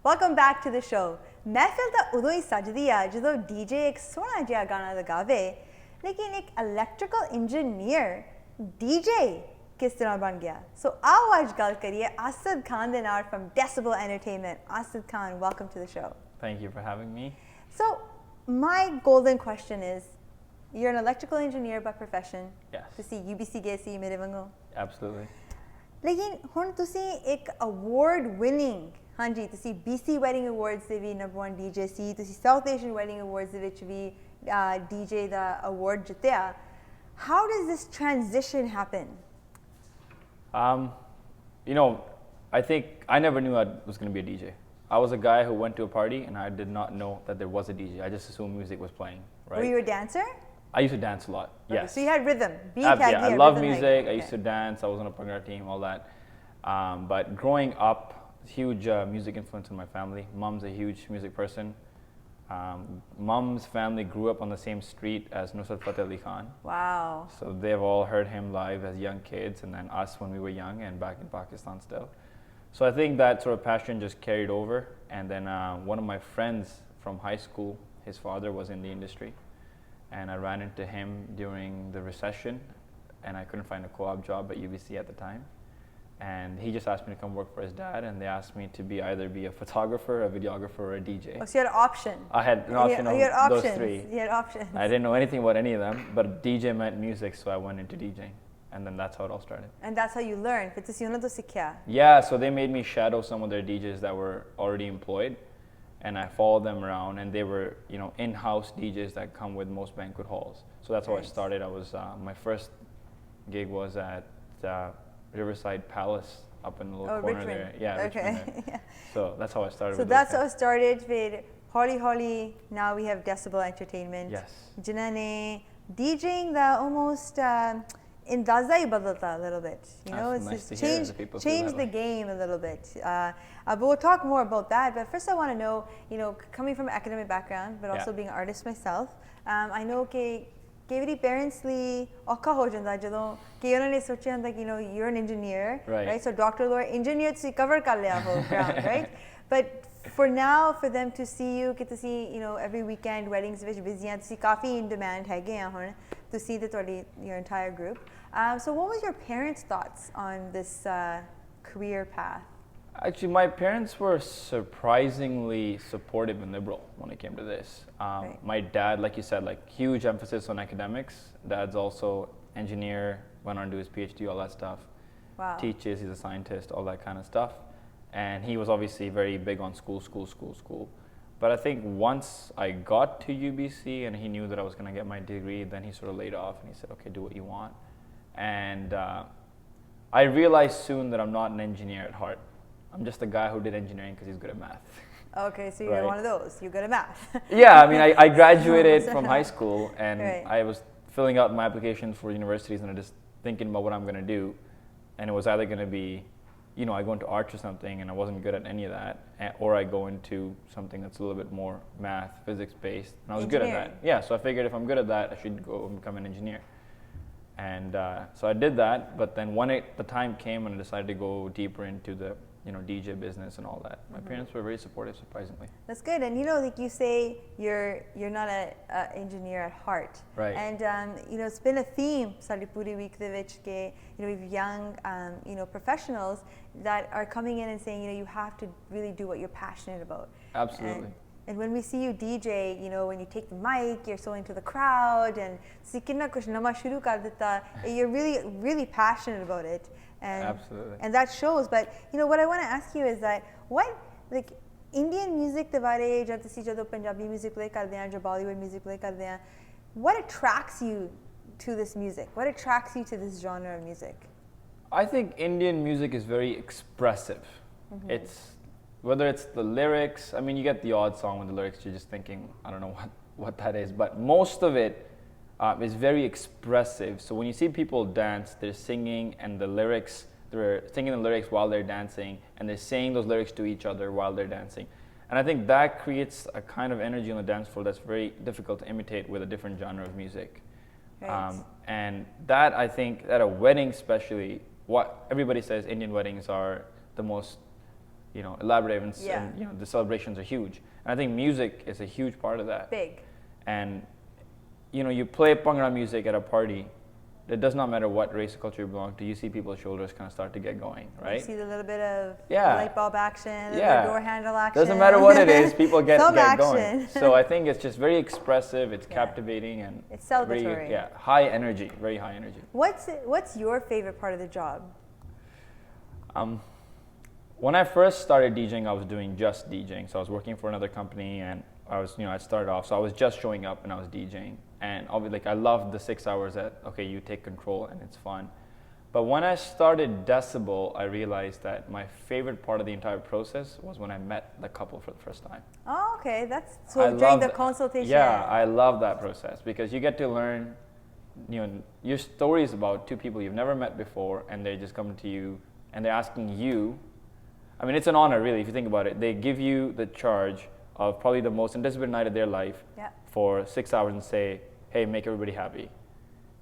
Welcome back to the show. महफिल ਤਾਂ ਉਦੋਂ ਹੀ ਸਜਦੀ ਆ ਜਦੋਂ DJ ਇੱਕ ਸੋਹਣਾ ਜਿਹਾ ਗਾਣਾ ਲਗਾਵੇ ਲੇਕਿਨ ਇੱਕ ਇਲੈਕਟ੍ਰੀਕਲ ਇੰਜੀਨੀਅਰ DJ ਕਿਸ ਤਰ੍ਹਾਂ ਬਣ ਗਿਆ ਸੋ ਆਓ ਅੱਜ ਗੱਲ ਕਰੀਏ Asad Khan ਦੇ ਨਾਲ from Decibel Entertainment. Asad Khan, welcome to the show. Thank you for having me. So my golden question is, you're an electrical engineer by profession. Yes. ਤੁਸੀਂ UBC ਗਏ ਸੀ ਮੇਰੇ ਵਾਂਗੂ. Absolutely. ਲੇਕਿਨ ਹੁਣ ਤੁਸੀਂ ਇੱਕ award winning ਹਾਂਜੀ ਤੁਸੀਂ BC Wedding Awards ਦੇ ਵੀ ਨੰਬਰ 1 DJ ਸੀ ਤੁਸੀਂ South Asian Wedding Awards ਦੇ ਵਿੱਚ ਵੀ DJ ਦਾ award ਜਿੱਤਿਆ. How does this transition happen? You know, I think I never knew I was going to be a DJ. I was a guy who went to a party and I did not know that there was a DJ. I just assumed music was playing, right? Were you a dancer? I used to dance a lot, Okay, yes. so you had rhythm. Yeah, I love music. I used to dance. I was on a Bhangra team, all that. But growing up, huge music influence in my family. Mom's a huge music person. Mom's family grew up on the same street as Nusrat Fateh Ali Khan. Wow. So they've all heard him live as young kids, and then us when we were young and back in Pakistan still. So I think that sort of passion just carried over. And then one of my friends from high school, his father was in the industry. And I ran into him during the recession, and I couldn't find a co-op job at UBC at the time. And he just asked me to come work for his dad, and they asked me to either be a photographer, a videographer, or a DJ. Oh, so you had an option. I had an option of those three. You had options. I didn't know anything about any of them, but DJ meant music, so I went into DJing. And then that's how it all started. And that's how you learned. But ਤੁਸੀਂ ਉਹਨਾਂ ਤੋਂ ਸਿੱਖਿਆ. Yeah, so they made me shadow some of their DJs that were already employed. And I followed them around, and they were, you know, in-house DJs that come with most banquet halls. So that's how I started. I was my first gig was at Riverside Palace up in the little corner Richmond. there. Yeah, okay. Richmond there. So that's how I started. So that's how it started with Holly. Now we have Decibel Entertainment. Yes. जिन्हों ने DJing the almost इंदाज़ा ही बदलता a little bit. You know, That's it's nice just changed the game a little bit. But we'll talk more about that. But first, I want to know, you know, coming from an academic background, but also being an artist myself, I know that ਕਈ ਵਾਰੀ parents ਲਈ ਔਖਾ ਹੋ ਜਾਂਦਾ ਜਦੋਂ ਕਿ ਉਹਨਾਂ ਨੇ ਸੋਚਿਆ ਹੁੰਦਾ ਕਿ you know you're an engineer, right? So doctor, lawyer, engineer ਤੁਸੀਂ cover ਕਰ ਲਿਆ ਹੋ ground, right? But for now, for them to see you ਕਿ ਤੁਸੀਂ you know every weekend weddings ਵਿੱਚ busy ਆ ਤੁਸੀਂ ਕਾਫੀ in demand ਹੈਗੇ ਆ ਹੁਣ to see the your entire group. So what was your parents' thoughts on this career path? Actually, my parents were surprisingly supportive and liberal when it came to this. My dad, like you said, like huge emphasis on academics. Dad's also engineer, went on to do his PhD, all that stuff. Wow. Teaches, he's a scientist, all that kind of stuff. And he was obviously very big on school. But I think once I got to UBC and he knew that I was going to get my degree, then he sort of laid off and he said, okay, do what you want. And I realized soon that I'm not an engineer at heart. I'm just a guy who did engineering because he's good at math. Okay, so you're one of those. You're good at math. Yeah, I mean, I graduated from high school and I was filling out my application for universities and I just thinking about what I'm going to do. And it was either going to be, you know, I go into arts or something and I wasn't good at any of that, or I go into something that's a little bit more math, physics based. And I was good at that. Yeah, so I figured if I'm good at that, I should go and become an engineer. And so I did that, but then when the time came and I decided to go deeper into the DJ business and all that. My parents were very supportive, surprisingly. That's good. And you know, like you say, you're not an engineer at heart. Right. And you know, it's been a theme sadi puri week de vich ke you know, we have young professionals that are coming in and saying, you know, you have to really do what you're passionate about. Absolutely. And when we see you DJ, you know, when you take the mic, you're so into the crowd and si kinna kuch nama shuru kar dita, you're really passionate about it. And, absolutely. And that shows. But you know what I want to ask you is that like Indian music de bare jab tusi jadon Punjabi music play karde hain jo Bollywood music play karde hain, what attracts you to this music? What attracts you to this genre of music? I think Indian music is very expressive. It's whether it's the lyrics, I mean, you get the odd song with the lyrics you're just thinking, I don't know what that is, but most of it is very expressive. So when you see people dance, they're singing and they're singing the lyrics while they're dancing, and they're saying those lyrics to each other while they're dancing. And I think that creates a kind of energy on the dance floor that's very difficult to imitate with a different genre of music. Right. And that, I think, at a wedding especially, what everybody says Indian weddings are the most elaborate events, and the celebrations are huge. And I think music is a huge part of that. Big. And you play Bhangra music at a party. It does not matter what race or culture you belong to. You see people's shoulders kind of start to get going, right? You see the little bit of light bulb action, a little bit of door handle action. Doesn't matter what it is, people get action. Going. So I think it's just very expressive, it's captivating, and it's celebratory. Very, high energy, very high energy. What's your favorite part of the job? When I first started DJing, I was doing just DJing. So I was working for another company, and I started off, so I was just showing up and I was DJing. And I loved the 6 hours that, you take control and it's fun. But when I started Decibel, I realized that my favorite part of the entire process was when I met the couple for the first time. Oh, okay. That's so during the consultation. Yeah, I love that process because you get to learn, your stories about two people you've never met before, and they just come to you and they're asking you. I mean, it's an honor, really, if you think about it. They give you the charge of probably the most anticipated night of their life for 6 hours and say, hey, make everybody happy.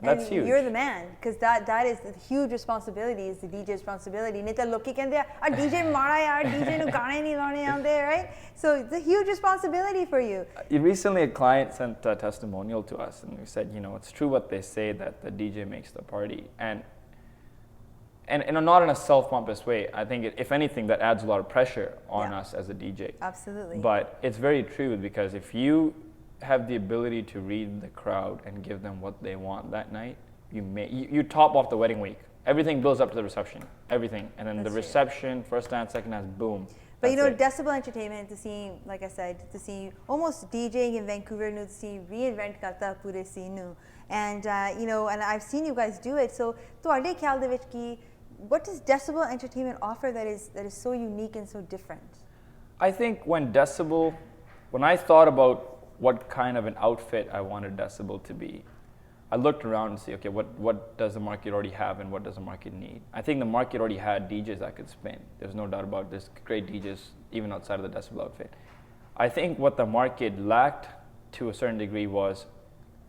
And that's huge. You're the man, because that is the huge responsibility, is the DJ's responsibility. Nahi to loki kehndi hai, DJ mara yaar, DJ nu gaane nahi laune aande, right? So it's a huge responsibility for you. Recently, a client sent a testimonial to us, and we said, it's true what they say, that the DJ makes the party. And not in a self-pompous way. I think, if anything, that adds a lot of pressure on us as a DJ. Absolutely. But it's very true, because if you have the ability to read the crowd and give them what they want that night, you top off the wedding week. Everything builds up to the reception. Everything. And then the reception, first dance, second dance, boom. But Decibel Entertainment, to see, like I said, to see almost DJing in Vancouver, to see reinvent karta pure scene nu. And and I've seen you guys do it. So ਤੁਹਾਡੇ ਖਿਆਲ ਦੇ ਵਿੱਚ ਕੀ, what does Decibel Entertainment offer that is so unique and so different? I think when I thought about what kind of an outfit I wanted Decibel to be, I looked around and see, what does the market already have and what does the market need? I think the market already had DJs that could spin. There's no doubt about this. Great DJs, even outside of the Decibel outfit. I think what the market lacked to a certain degree was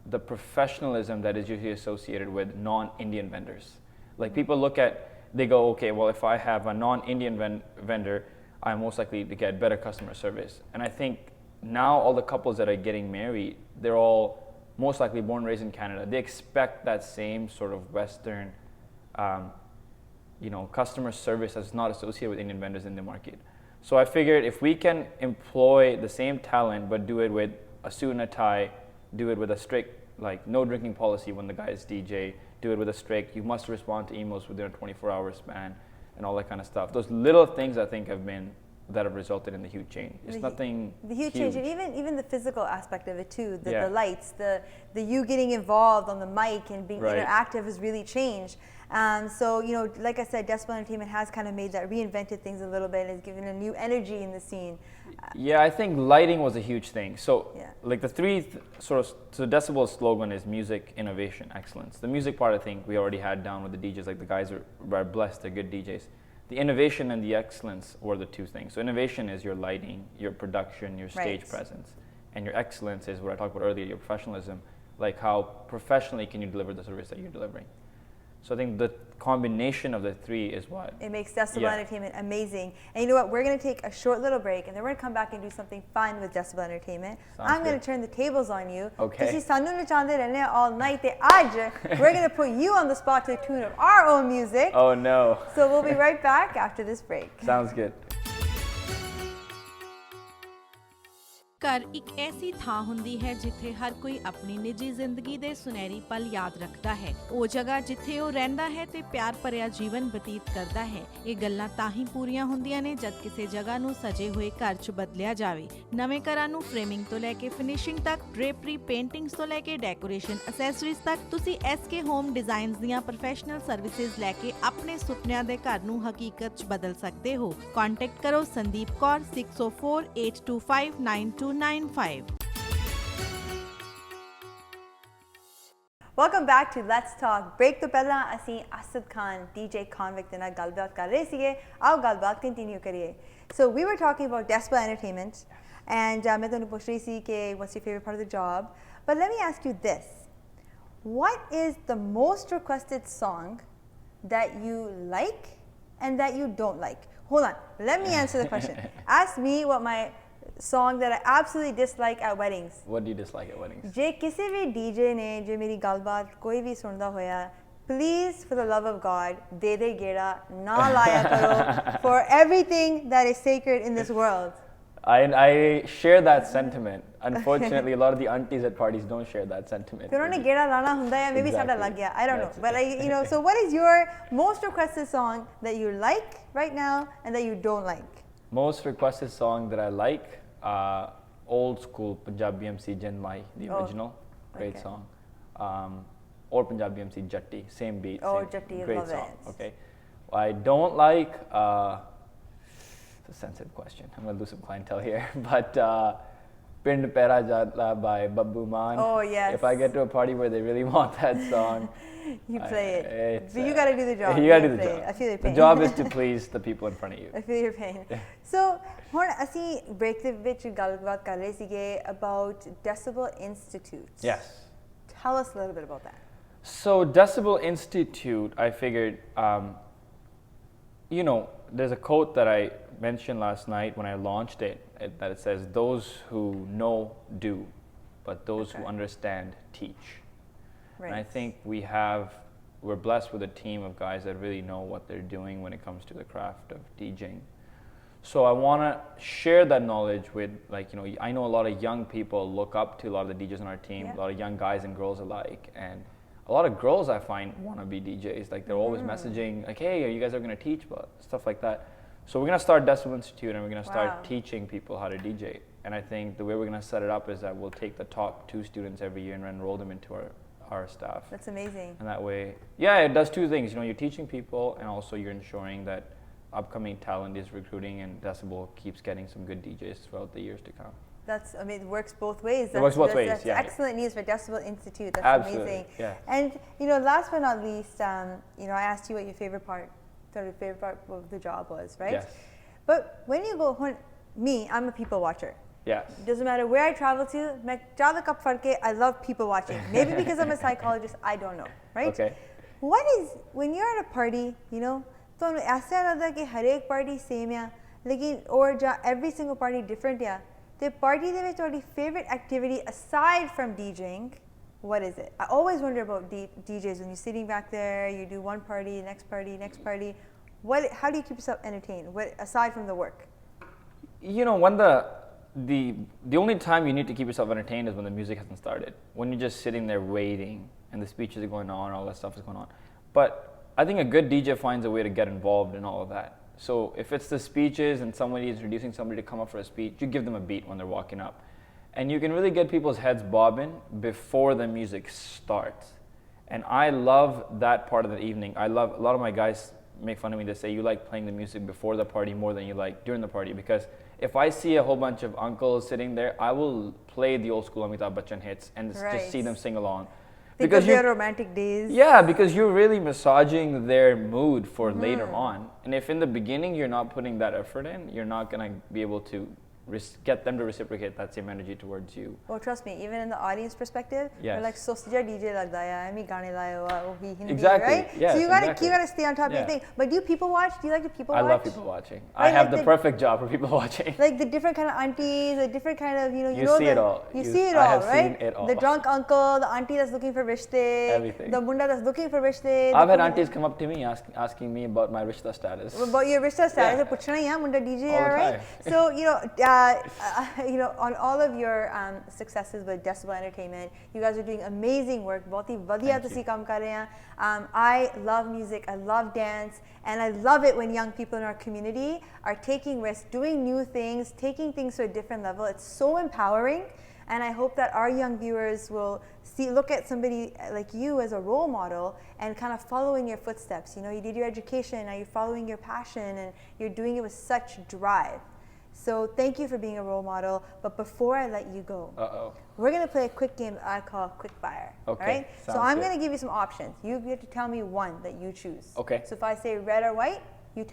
the professionalism that is usually associated with non-Indian vendors. Like, people look at, they go, if I have a non-Indian vendor, I'm most likely to get better customer service. And I think now all the couples that are getting married, they're all most likely born and raised in Canada. They expect that same sort of Western, customer service that's not associated with Indian vendors in the market. So I figured if we can employ the same talent, but do it with a suit and a tie, do it with a strict, no drinking policy when the guys DJ, do it with a strict, you must respond to emails within a 24-hour span, and all that kind of stuff. Those little things, I think, that have resulted in the huge change. It's nothing the huge change, and even the physical aspect of it too. The lights, the you getting involved on the mic and being interactive has really changed. So like I said, Decibel Entertainment has kind of reinvented things a little bit and has given a new energy in the scene. Yeah, I think lighting was a huge thing. So the three so Decibel's slogan is music, innovation, excellence. The music part, I think we already had down with the DJs. Like, the guys are blessed, they're good DJs. The innovation and the excellence were the two things. So innovation is your lighting, your production, your stage presence. And your excellence is what I talked about earlier, your professionalism. Like, how professionally can you deliver the service that you're delivering? So I think the combination of the three is what it makes Decibel Entertainment amazing. And you know what? We're going to take a short little break, and then we're going to come back and do something fun with Decibel Entertainment. I'm going to turn the tables on you. Okay. All night. We're going to put you on the spot to the tune of our own music. Oh no. So we'll be right back after this break. Sounds good. ਘਰ ਇੱਕ ਐਸੀ ਥਾਂ ਹੁੰਦੀ ਹੈ ਜਿੱਥੇ ਹਰ ਕੋਈ ਆਪਣੀ ਨਿੱਜੀ ਜ਼ਿੰਦਗੀ ਦੇ ਸੁਨਹਿਰੀ ਪਲ ਯਾਦ ਰੱਖਦਾ ਹੈ। ਉਹ ਜਗ੍ਹਾ ਜਿੱਥੇ ਉਹ ਰਹਿੰਦਾ ਹੈ ਤੇ ਪਿਆਰ ਭਰਿਆ ਜੀਵਨ ਬਤੀਤ ਕਰਦਾ ਹੈ। ਇਹ ਗੱਲਾਂ ਤਾਂ ਹੀ ਪੂਰੀਆਂ ਹੁੰਦੀਆਂ ਨੇ ਜਦ ਕਿਸੇ ਜਗ੍ਹਾ ਨੂੰ ਸਜੇ ਹੋਏ ਘਰ 'ਚ ਬਦਲਿਆ ਜਾਵੇ। ਨਵੇਂ ਘਰਾਂ ਨੂੰ ਫਰੇਮਿੰਗ ਤੋਂ ਲੈ ਕੇ ਫਿਨਿਸ਼ਿੰਗ ਤੱਕ, ਡ੍ਰੇਪਰੀ, ਪੇਂਟਿੰਗਸ ਤੋਂ ਲੈ ਕੇ ਡੈਕੋਰੇਸ਼ਨ ਅਸੈਸਰੀਜ਼ ਤੱਕ, ਤੁਸੀਂ SK ਹੋਮ ਡਿਜ਼ਾਈਨਸ ਦੀਆਂ ਪ੍ਰੋਫੈਸ਼ਨਲ ਸਰਵਿਸਿਜ਼ ਲੈ ਕੇ ਆਪਣੇ ਸੁਪਨਿਆਂ ਦੇ ਘਰ ਨੂੰ ਹਕੀਕਤ 'ਚ ਬਦਲ ਸਕਦੇ ਹੋ। ਕੰਟੈਕਟ ਕਰੋ Sandeep Kaur 6048259295। Welcome back to Let's Talk. Break to pehla assi Asad Khan, DJ Convict de naal galbaat kar rahe sige. Aao galbaat continue kariye. So we were talking about Decibel Entertainment, and main tonu puch rahi si ke what's your favorite part of the job. But let me ask you this. What is the most requested song that you like and that you don't like? hold on, let me answer the question. Ask me what my song that I absolutely dislike at weddings. What do you dislike at weddings? जे किसी भी DJ ने जो मेरी गलबात कोई भी सुनता होया, please for the love of God दे दे गेड़ा ना लाया करो for everything that is sacred in this world. I share that sentiment. Unfortunately, a lot of the aunties at parties don't share that sentiment. फिर उन्हें गेड़ा लाना हुंदा है, maybe साडा लग गया. I don't know, but you know. So what is your most requested song that you like right now and that you don't like? Most requested song that I like, old school Punjabi MC Jin Mai, the original, great song. Or Punjabi MC Jatti, same beat, Jatti, great love song. it. Okay, I don't like. It's a sensitive question. I'm gonna lose some clientele here, but Pind Pera Jatla by Babbu Maan. Oh yes. If I get to a party where they really want that song, you play it. But you gotta do the job. You gotta do the job. I feel your pain. The job is to please the people in front of you. I feel your pain. So, ਹੁਣ ਅਸੀਂ break ਦੇ ਵਿੱਚ ਗੱਲਬਾਤ ਕਰ ਰਹੇ ਸੀਗੇ about Decibel Institute. Yes. Tell us a little bit about that. So Decibel Institute, I figured, you know, there's a quote that I mentioned last night when I launched it, that it says, "Those who know do, but those who understand teach." Right. And I think we're blessed with a team of guys that really know what they're doing when it comes to the craft of DJing. So I want to share that knowledge with, like, you know, I know a lot of young people look up to a lot of the DJs on our team, a lot of young guys and girls alike, and a lot of girls I find want to be DJs. Like, they're always messaging, like, hey, are you guys ever going to teach? But stuff like that. So we're going to start Decibel Institute, and we're going to start teaching people how to DJ. And I think the way we're going to set it up is that we'll take the top 2 students every year and enroll them into our staff. That's amazing. And that way, yeah, it does 2 things. You know, you're teaching people, and also you're ensuring that upcoming talent is recruiting, and Decibel keeps getting some good DJs throughout the years to come. That's, I mean, it works both ways. It works both ways, that's yeah. excellent news for Decibel Institute. That's Absolutely, amazing. yeah. And, you know, last but not least, you know, I asked you what your favorite part of the job was, right? Yes. But when you go, I'm a people watcher. Yes. It doesn't matter where I travel to, I love people watching. Maybe because I'm a psychologist, I don't know, right? Okay. When you're at a party, you know, तो ऐसा लगता है कि हर एक party same है, लेकिन और जहाँ every single party different है, तो party दे में तुम्हारी favorite activity aside from DJing, what is it? I always wonder about DJs when you're sitting back there, you do one party, next party, next party. How do you keep yourself entertained? Aside from the work? You know, when the only time you need to keep yourself entertained is when the music hasn't started. When you're just sitting there waiting and the speeches are going on, all that stuff is going on. But I think a good DJ finds a way to get involved in all of that. So if it's the speeches and somebody is introducing somebody to come up for a speech, you give them a beat when they're walking up. And you can really get people's heads bobbing before the music starts. And I love that part of the evening. A lot of my guys make fun of me. They say, you like playing the music before the party more than you like during the party. Because if I see a whole bunch of uncles sitting there, I will play the old school Amitabh Bachchan hits and just see them sing along. Because they're romantic days. Yeah, because you're really massaging their mood for later on. And if in the beginning you're not putting that effort in, you're not going to be able to get them to reciprocate that same energy towards you. Well, trust me, even in the audience perspective, you're like, Sosja DJ lagda hai, I'm gaane layo, Hindi, exactly. Right? Yes, so you gotta stay on top of your thing. But do you people watch? Do you like to people watch? I love people watching. Right? I have the perfect job for people watching. Like the different kind of aunties, the different kind of, you know see it all. You see it all, right? I have seen it all. The drunk uncle, the auntie that's looking for rishte, everything. The bunda that's looking for rishte. I've had aunties come up to me asking me about my rishta status. About your rishta status, puchna hi munda DJ, right? So, you know, on all of your successes with Decibel Entertainment, you guys are doing amazing work. बहुत ही बढ़िया तुसी काम कर रहे हैं. I love music, I love dance, and I love it when young people in our community are taking risks, doing new things, taking things to a different level. It's so empowering, and I hope that our young viewers will look at somebody like you as a role model and kind of follow in your footsteps. You know, you did your education, now you're following your passion, and you're doing it with such drive. So thank you for being a role model. But before I let you go, we're going to play a quick game I call Quick Fire. Okay. All right? So I'm going to give you some options. You get to tell me one that you choose. Okay. So if I say red or white, you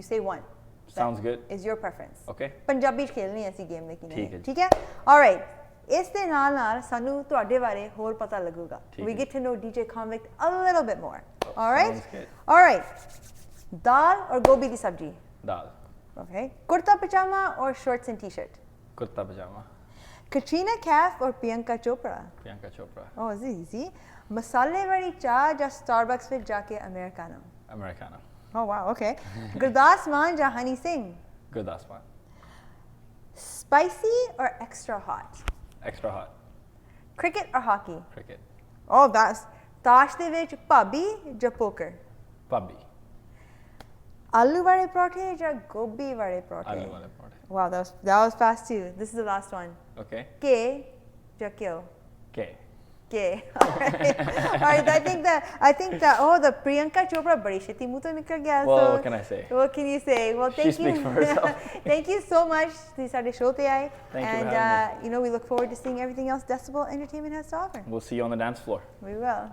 say one. Sounds good. Is your preference. Okay. Punjabi खेलनी ऐसी game लेकिन नहीं. ठीक है? All right. ਇਸ ਦੇ ਨਾਲ ਸਾਨੂੰ ਤੁਹਾਡੇ ਬਾਰੇ ਹੋਰ ਪਤਾ ਲੱਗੂਗਾ. We get to know DJ Convict a little bit more. All right? Sounds good. All right. Dal or gobi di sabji? Dal. Okay. Kurta pajama or shorts and t-shirt? Kurta pajama. Katrina Kaif or Priyanka Chopra? Priyanka Chopra. Oh, this is easy. Masale wali cha ya Starbucks mein jaake Americano? Americano. Oh wow, okay. Gurdas Maan ya Honey Singh? Gurdas Maan. Spicy or extra hot? Extra hot. Cricket or hockey? Cricket. Oh, that's tash de vich pubby ya poker? Pubby. Aloo wale parathe ya gobi wale parathe? Aloo wale parathe. Wow, that was fast too. This is the last one. Okay. Ke ya kyo? K. Ke. All right. All right. I think that. Oh, the Priyanka Chopra badi shiti muh to nikal gaya. Well, what can I say? What can you say? Well, thank She you. speaks for herself. Thank you so much. These are the show today. Thank you for having me. And we look forward to seeing everything else Decibel Entertainment has to offer. We'll see you on the dance floor. We will.